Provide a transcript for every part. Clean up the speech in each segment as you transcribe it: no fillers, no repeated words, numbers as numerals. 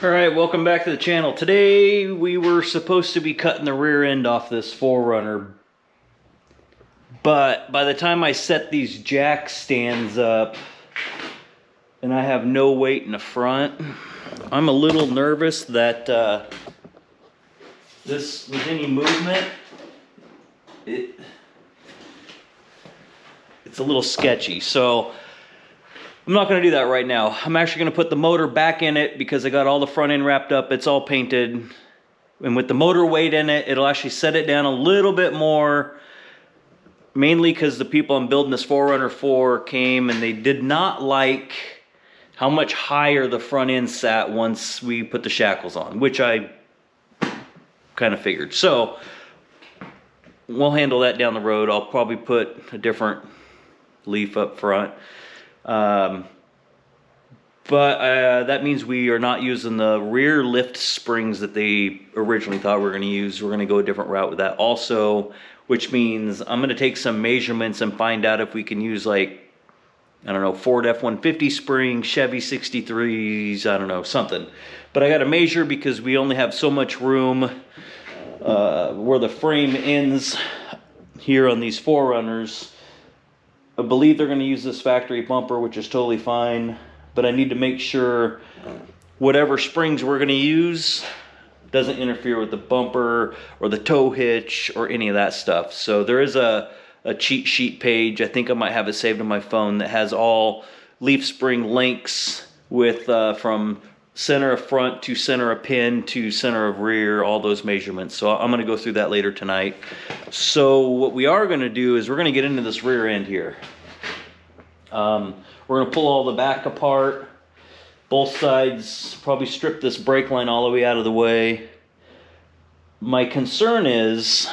Alright, welcome back to the channel. Today we were supposed to be cutting the rear end off this 4Runner, but by the time I set these jack stands up and I have no weight in the front, I'm a little nervous that this, with any movement, it's a little sketchy. So I'm not going to do that right now. I'm actually going to put the motor back in it because I got all the front end wrapped up. It's all painted. And with the motor weight in it, it'll actually set it down a little bit more. Mainly because the people I'm building this 4Runner for came and they did not like how much higher the front end sat once we put the shackles on, which I kind of figured. So we'll handle that down the road. I'll probably put a different leaf up front. That means we are not using the rear lift springs that they originally thought we were going to use. We're going to go a different route with that also, which means I'm going to take some measurements and find out if we can use, like, I don't know, Ford F-150 springs, Chevy 63s, I don't know, something. But I got to measure because we only have so much room where the frame ends here on these 4Runners. I believe they're going to use this factory bumper, which is totally fine, but I need to make sure whatever springs we're going to use doesn't interfere with the bumper or the tow hitch or any of that stuff. So there is a cheat sheet page, I think I might have it saved on my phone, that has all leaf spring links with from center of front to center of pin to center of rear, all those measurements. So I'm going to go through that later tonight. So what we are going to do is we're going to get into this rear end here. We're going to pull all the back apart, both sides, probably strip this brake line all the way out of the way. My concern is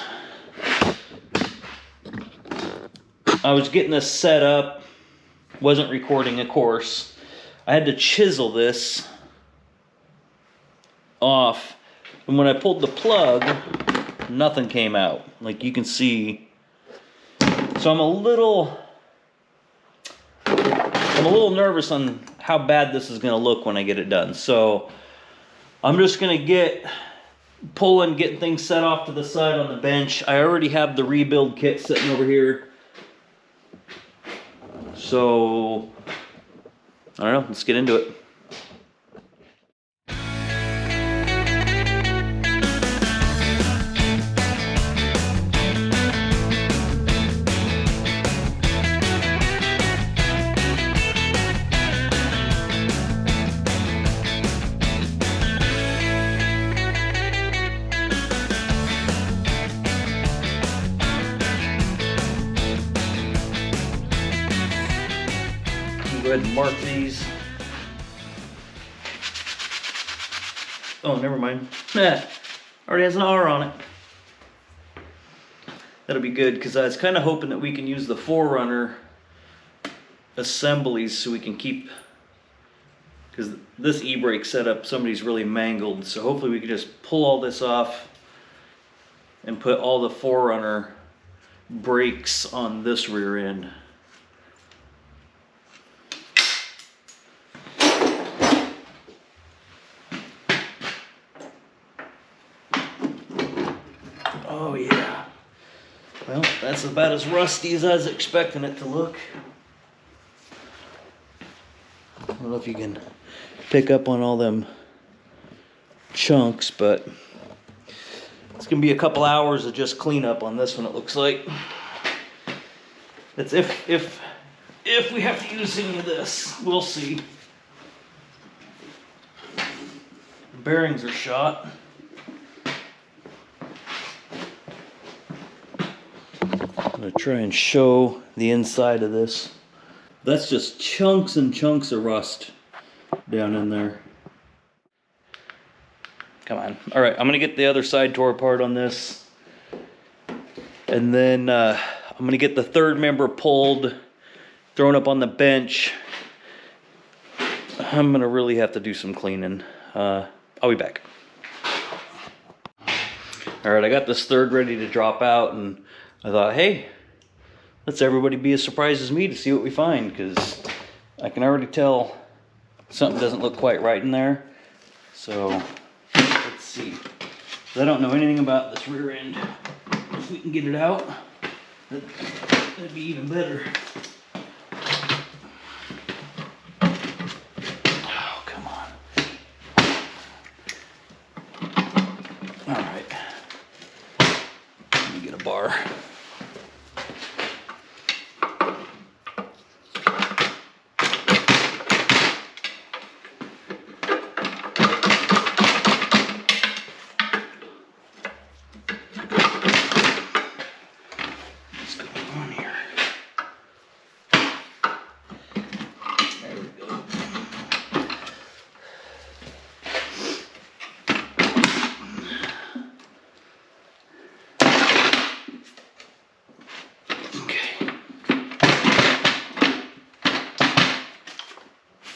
I was getting this set up, wasn't recording, of course. I had to chisel this off, and when I pulled the plug, nothing came out, like you can see. So I'm a little nervous on how bad this is going to look when I get it done. So I'm just going to get things set off to the side on the bench. I already have the rebuild kit sitting over here. So I don't know, let's get into it. Go ahead and mark these. Oh, never mind. Already has an R on it. That'll be good, because I was kind of hoping that we can use the 4Runner assemblies so we can keep, because this e-brake setup somebody's really mangled, so hopefully we can just pull all this off and put all the 4Runner brakes on this rear end. Oh yeah. Well, that's about as rusty as I was expecting it to look. I don't know if you can pick up on all them chunks, but it's gonna be a couple hours of just cleanup on this one, it looks like. That's if we have to use any of this. We'll see. The bearings are shot. I'm going to try and show the inside of this. That's just chunks and chunks of rust down in there. Come on. All right, I'm going to get the other side tore apart on this. And then I'm going to get the third member pulled, thrown up on the bench. I'm going to really have to do some cleaning. I'll be back. All right, I got this third ready to drop out, and I thought, hey, let's everybody be as surprised as me to see what we find, because I can already tell something doesn't look quite right in there. So let's see. I don't know anything about this rear end. If we can get it out, that'd be even better. Oh, come on. All right. Let me get a bar.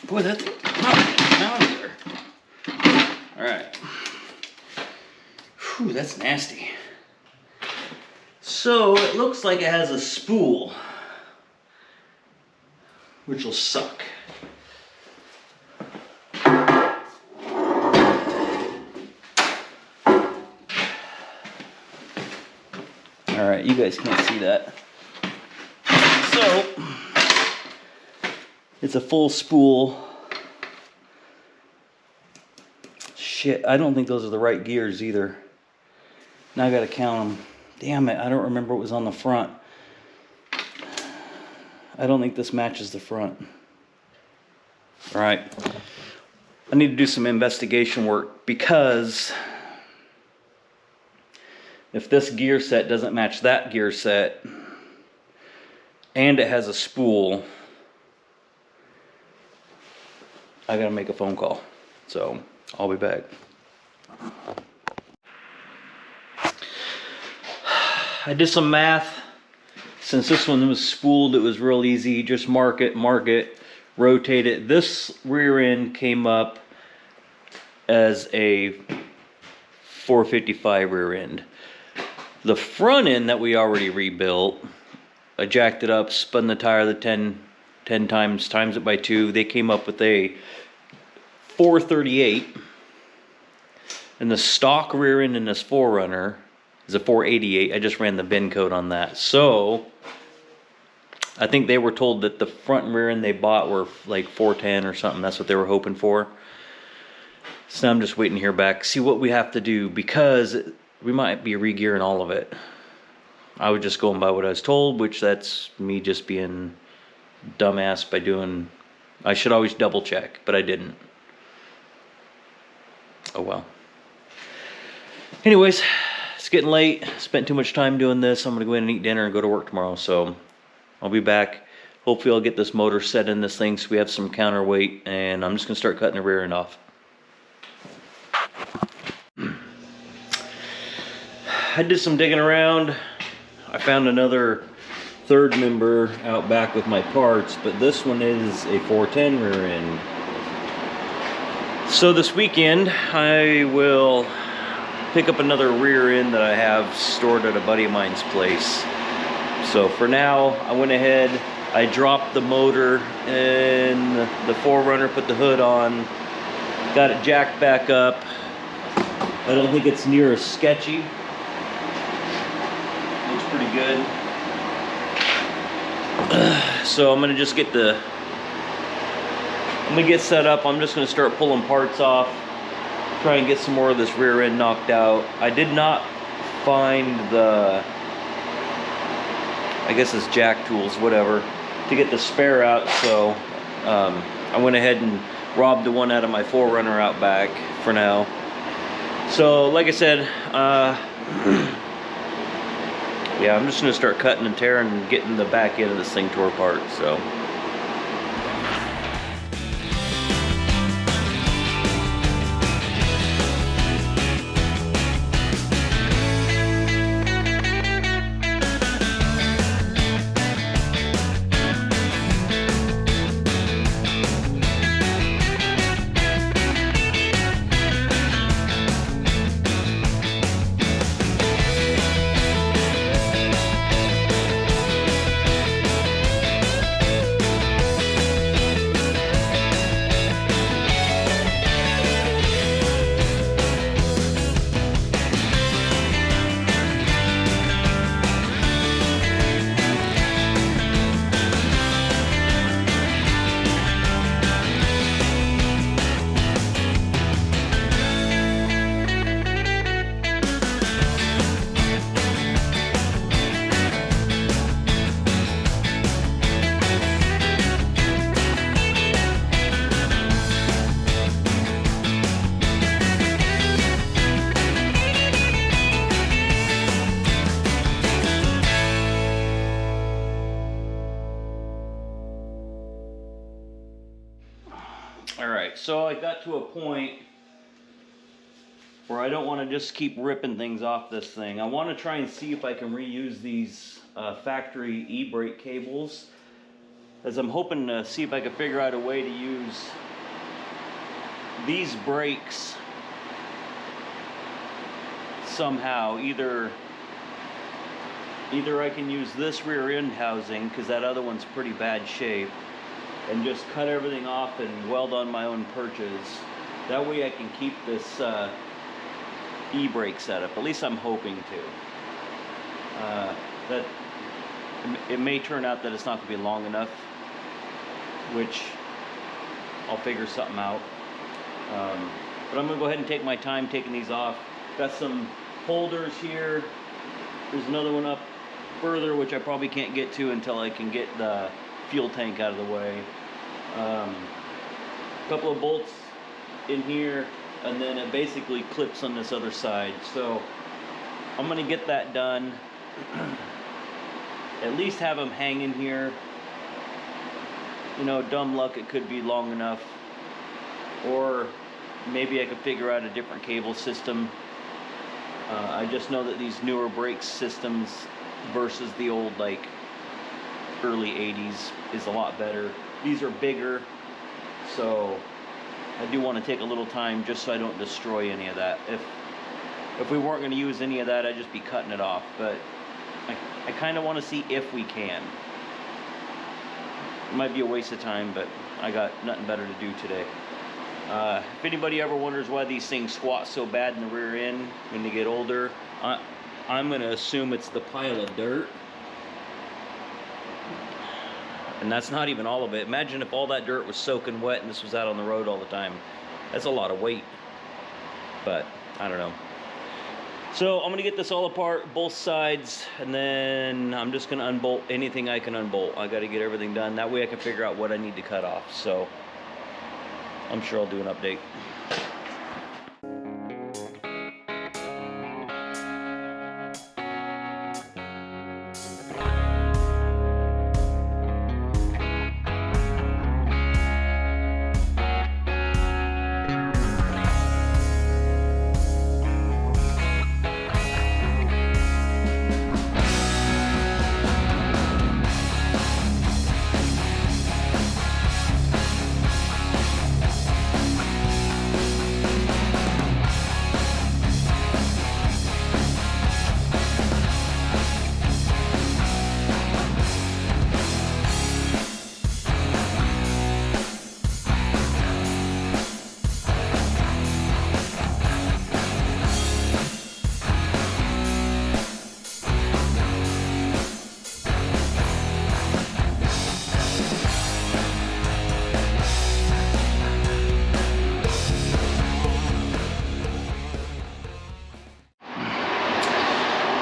Boy, that thing popped out of there. All right. Whew, that's nasty. So it looks like it has a spool, which will suck. All right, you guys can't see that. So it's a full spool. Shit, I don't think those are the right gears either. Now I gotta count them. Damn it, I don't remember what was on the front. I don't think this matches the front. All right, I need to do some investigation work, because if this gear set doesn't match that gear set and it has a spool, I gotta make a phone call. So I'll be back. I did some math. Since this one was spooled, it was real easy. Just mark it, rotate it. This rear end came up as a 455 rear end. The front end that we already rebuilt, I jacked it up, spun the tire the 10 times, times it by 2. They came up with a 438. And the stock rear end in this 4Runner is a 488. I just ran the bin code on that. So I think they were told that the front and rear end they bought were like 410 or something. That's what they were hoping for. So now I'm just waiting to hear back, see what we have to do, because we might be re-gearing all of it. I was just going by what I was told, which that's me just being dumbass by doing, I should always double check, but I didn't. Oh well. Anyways, it's getting late. Spent too much time doing this. I'm gonna go in and eat dinner and go to work tomorrow, so I'll be back. Hopefully I'll get this motor set in this thing so we have some counterweight, and I'm just gonna start cutting the rear end off. I did some digging around. I found another third member out back with my parts, but this one is a 410 rear end. So this weekend I will pick up another rear end that I have stored at a buddy of mine's place. So for now, I went ahead, I dropped the motor in the 4Runner, put the hood on, got it jacked back up. I don't think it's near as sketchy. Looks pretty good. So I'm gonna just get set up. I'm just gonna start pulling parts off, try and get some more of this rear end knocked out. I did not find the, I guess it's jack tools, whatever, to get the spare out, so I went ahead and robbed the one out of my 4Runner out back for now. So like I said, yeah, I'm just gonna start cutting and tearing and getting the back end of this thing tore apart, so. All right, so I got to a point where I don't want to just keep ripping things off this thing. I want to try and see if I can reuse these factory e-brake cables, as I'm hoping to see if I can figure out a way to use these brakes somehow. Either I can use this rear end housing, because that other one's pretty bad shape, and just cut everything off and weld on my own perches. That way I can keep this e-brake setup. At least I'm hoping to. That it may turn out that it's not going to be long enough, which I'll figure something out. But I'm going to go ahead and take my time taking these off. Got some holders here. There's another one up further, which I probably can't get to until I can get the fuel tank out of the way. A couple of bolts in here, and then it basically clips on this other side. So I'm going to get that done. At least have them hanging here. You know, dumb luck, it could be long enough. Or maybe I could figure out a different cable system. I just know that these newer brake systems versus the old, like, early 80s is a lot better. These are bigger, so I do want to take a little time just so I don't destroy any of that. If we weren't going to use any of that, I'd just be cutting it off. But I kind of want to see if we can. It might be a waste of time, but I got nothing better to do today. If anybody ever wonders why these things squat so bad in the rear end when they get older, I'm going to assume it's the pile of dirt. And that's not even all of it. Imagine if all that dirt was soaking wet and this was out on the road all the time. That's a lot of weight. But I don't know. So I'm going to get this all apart, both sides, and then I'm just going to unbolt anything I can unbolt. I got to get everything done. That way I can figure out what I need to cut off. So I'm sure I'll do an update.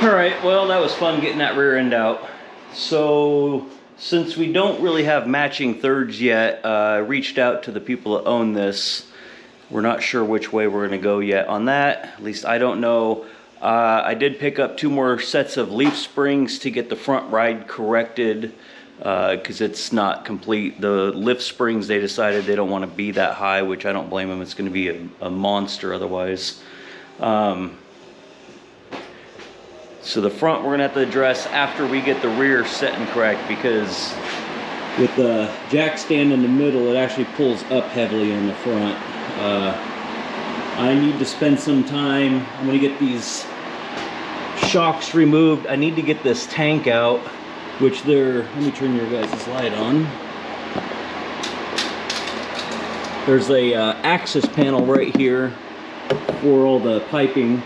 Alright, well, that was fun getting that rear end out. So, since we don't really have matching thirds yet, I reached out to the people that own this. We're not sure which way we're going to go yet on that. At least I don't know. I did pick up 2 more sets of leaf springs to get the front ride corrected, because it's not complete. The lift springs, they decided they don't want to be that high, which I don't blame them. It's going to be a monster otherwise. So the front we're going to have to address after we get the rear set and correct, because with the jack stand in the middle, it actually pulls up heavily on the front. I need to spend some time. I'm going to get these shocks removed. I need to get this tank out, which let me turn your guys' light on. There's a access panel right here for all the piping.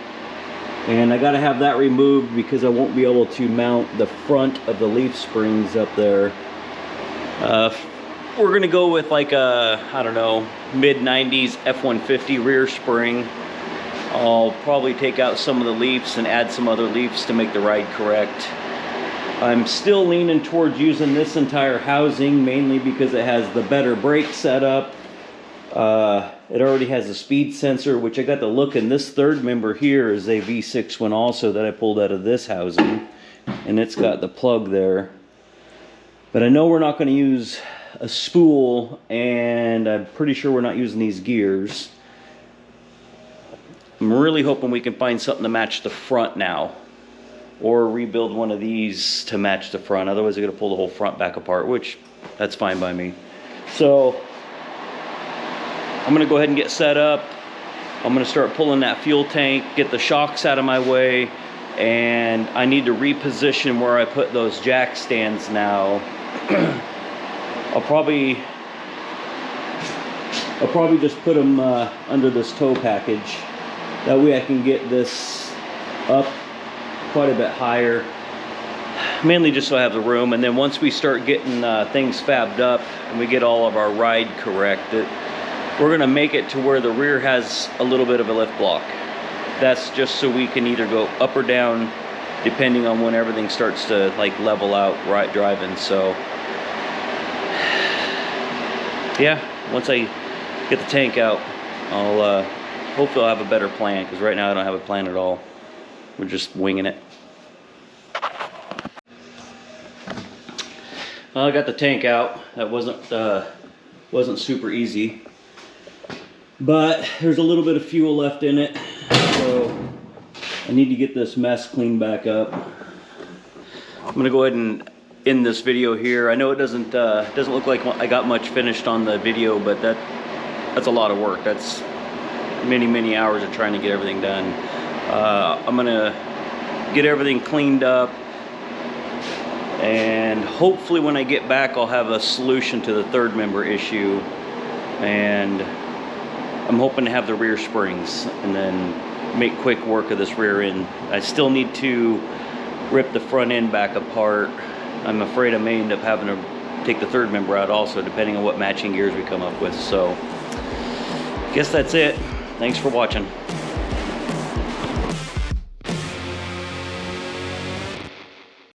And I gotta have that removed because I won't be able to mount the front of the leaf springs up there. We're gonna go with like a, I don't know, mid-90s F-150 rear spring. I'll probably take out some of the leaves and add some other leaves to make the ride correct. I'm still leaning towards using this entire housing, mainly because it has the better brake setup. It already has a speed sensor, which I got to look, and this third member here is a V6 one also that I pulled out of this housing, and it's got the plug there. But I know we're not going to use a spool, and I'm pretty sure we're not using these gears. I'm really hoping we can find something to match the front now, or rebuild one of these to match the front. Otherwise they're gonna pull the whole front back apart, which that's fine by me. So I'm gonna go ahead and get set up. I'm gonna start pulling that fuel tank, get the shocks out of my way, and I need to reposition where I put those jack stands now. I'll probably just put them under this tow package. That way I can get this up quite a bit higher. Mainly just so I have the room, and then once we start getting things fabbed up and we get all of our ride correct, we're gonna make it to where the rear has a little bit of a lift block. That's just so we can either go up or down depending on when everything starts to like level out right driving. So yeah, once I get the tank out, I'll hopefully I'll have a better plan, because right now I don't have a plan at all. We're just winging it. Well, I got the tank out. That wasn't super easy, but there's a little bit of fuel left in it, so I need to get this mess cleaned back up. I'm gonna go ahead and end this video here. I know it doesn't look like I got much finished on the video, but that's a lot of work. That's many hours of trying to get everything done. I'm gonna get everything cleaned up, and hopefully when I get back I'll have a solution to the third member issue, and I'm hoping to have the rear springs and then make quick work of this rear end. I still need to rip the front end back apart. I'm afraid I may end up having to take the third member out also, depending on what matching gears we come up with. So I guess that's it. Thanks for watching.